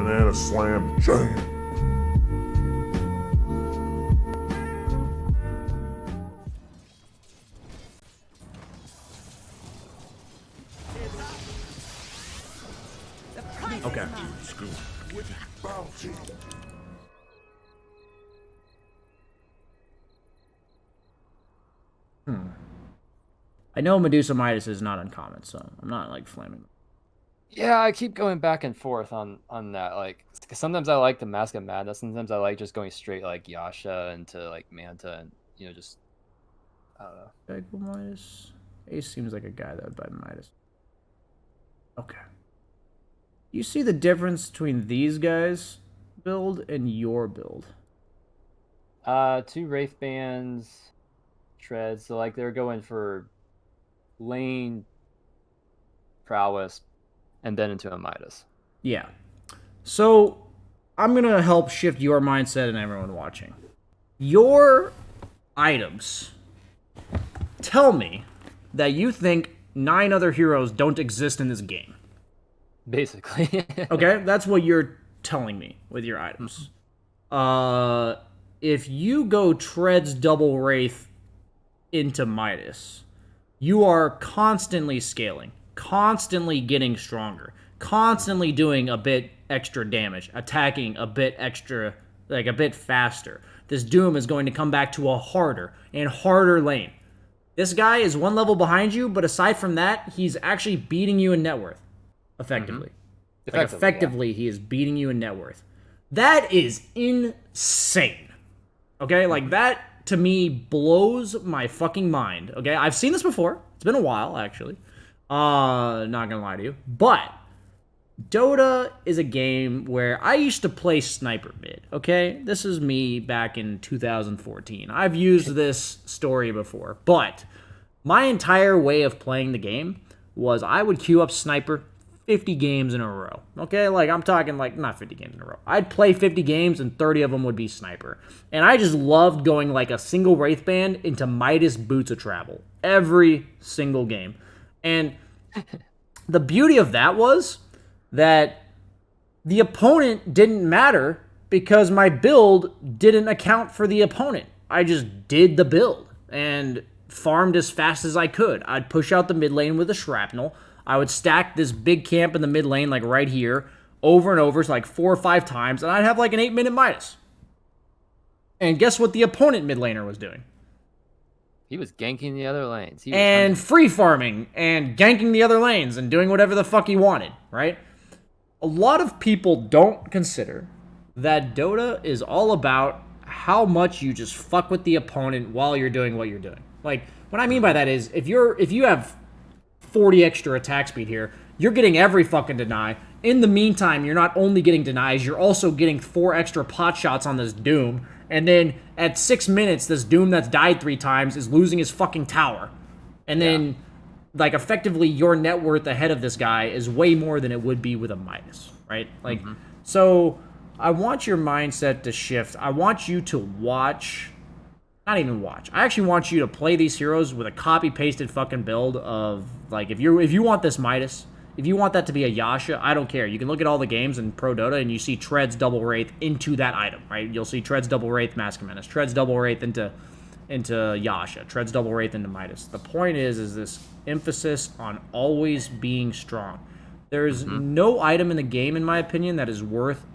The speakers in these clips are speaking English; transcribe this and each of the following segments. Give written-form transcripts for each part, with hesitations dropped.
Banana Slam Jam. Okay. I know Medusa Midas is not uncommon, so I'm not like flaming. Yeah, I keep going back and forth on that. Like, 'cause sometimes I like the Mask of Madness. Sometimes I like just going straight like Yasha into like Manta, and just I don't know. Go Midas. Ace seems like a guy that would buy Midas. Okay. You see the difference between these guys' build and your build? Two Wraith Bands, Treads. So like they're going for lane prowess, and then into a Midas. Yeah. So I'm gonna help shift your mindset and everyone watching. Your items tell me that you think 9 other heroes don't exist in this game. Basically. Okay, that's what you're telling me with your items. If you go Treads double Wraith into Midas, you are constantly scaling, constantly getting stronger, constantly doing a bit extra damage, attacking a bit extra, like a bit faster. This Doom is going to come back to a harder and harder lane. This guy is 1 level behind you, but aside from that, he's actually beating you in net worth, effectively. Effectively, he is beating you in net worth. That is insane. Okay, like that to me blows my fucking mind. Okay, I've seen this before. It's been a while, actually. Not gonna lie to you, but Dota is a game where I used to play sniper mid. Okay, this is me back in 2014. I've used this story before, but my entire way of playing the game was I would queue up sniper 50 games in a row. Okay, like I'm talking like not 50 games in a row. I'd play 50 games and 30 of them would be sniper. And I just loved going like a single Wraith Band into Midas Boots of Travel every single game. And the beauty of that was that the opponent didn't matter because my build didn't account for the opponent. I just did the build and farmed as fast as I could. I'd push out the mid lane with a shrapnel. I would stack this big camp in the mid lane, like right here, over and over, so like 4 or 5 times, and I'd have like an 8-minute Midas. And guess what the opponent mid laner was doing? He was ganking the other lanes. And free farming and ganking the other lanes and doing whatever the fuck he wanted, right? A lot of people don't consider that Dota is all about how much you just fuck with the opponent while you're doing what you're doing. Like, what I mean by that is, if you have 40 extra attack speed here, you're getting every fucking deny. In the meantime, you're not only getting denies, you're also getting 4 extra pot shots on this Doom. And then at 6 minutes, this Doom that's died 3 times is losing his fucking tower. And then, like, effectively, your net worth ahead of this guy is way more than it would be with a Midas, right? Like, so I want your mindset to shift. I want you to watch. Not even watch. I actually want you to play these heroes with a copy-pasted fucking build of, like, if you want this Midas, if you want that to be a Yasha, I don't care. You can look at all the games in Pro Dota and you see Treads double Wraith into that item, right? You'll see Treads double Wraith Mask of Menace, Treads double Wraith into Yasha, Treads double Wraith into Midas. The point is this emphasis on always being strong. There's no item in the game, in my opinion, that is worth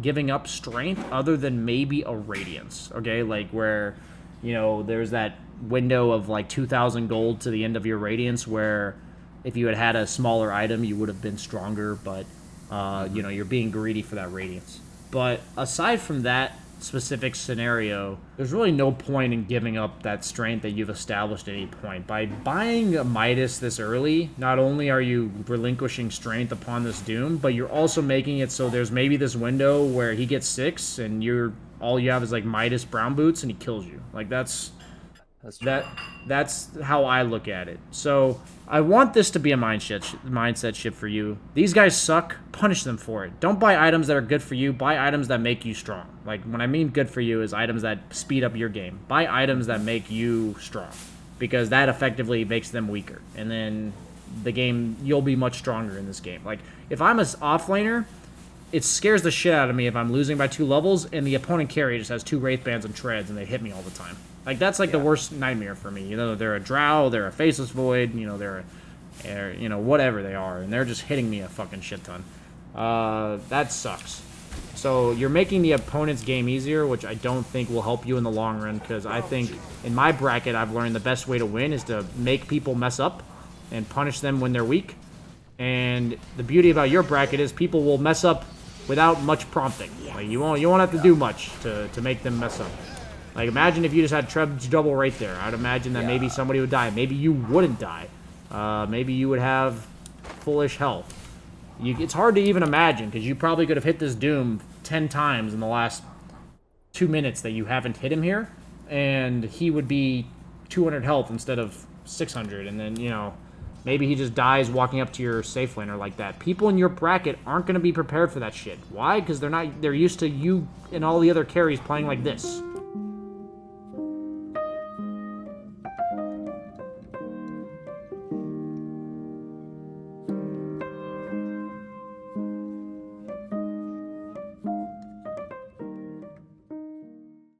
giving up strength other than maybe a Radiance, okay? Like where, there's that window of like 2,000 gold to the end of your Radiance where if you had a smaller item, you would have been stronger, but, you're being greedy for that Radiance. But aside from that specific scenario, there's really no point in giving up that strength that you've established at any point. By buying a Midas this early, not only are you relinquishing strength upon this Doom, but you're also making it so there's maybe this window where he gets 6 and all you have is like Midas brown boots and he kills you. Like that's how I look at it. So I want this to be a mindset shift for you. These guys suck. Punish them for it. Don't buy items that are good for you. Buy items that make you strong. Like, when I mean good for you is items that speed up your game. Buy items that make you strong, because that effectively makes them weaker. And then the game, you'll be much stronger in this game. Like, if I'm an offlaner, it scares the shit out of me if I'm losing by 2 levels and the opponent carry just has 2 Wraith Bands and Treads and they hit me all the time. Like, that's like the worst nightmare for me. You know, they're a Drow, they're a Faceless Void, you know, they're you know, whatever they are, and they're just hitting me a fucking shit ton. That sucks. So you're making the opponent's game easier, which I don't think will help you in the long run, because I think in my bracket I've learned the best way to win is to make people mess up and punish them when they're weak. And the beauty about your bracket is people will mess up without much prompting. Like, you won't have to do much to make them mess up. Like, imagine if you just had Treb's double right there. I'd imagine that maybe somebody would die. Maybe you wouldn't die. Maybe you would have fullish health. It's hard to even imagine, because you probably could have hit this Doom 10 times in the last 2 minutes that you haven't hit him here, and he would be 200 health instead of 600, and then, you know, maybe he just dies walking up to your safe laner like that. People in your bracket aren't going to be prepared for that shit. Why? Because they're used to you and all the other carries playing like this.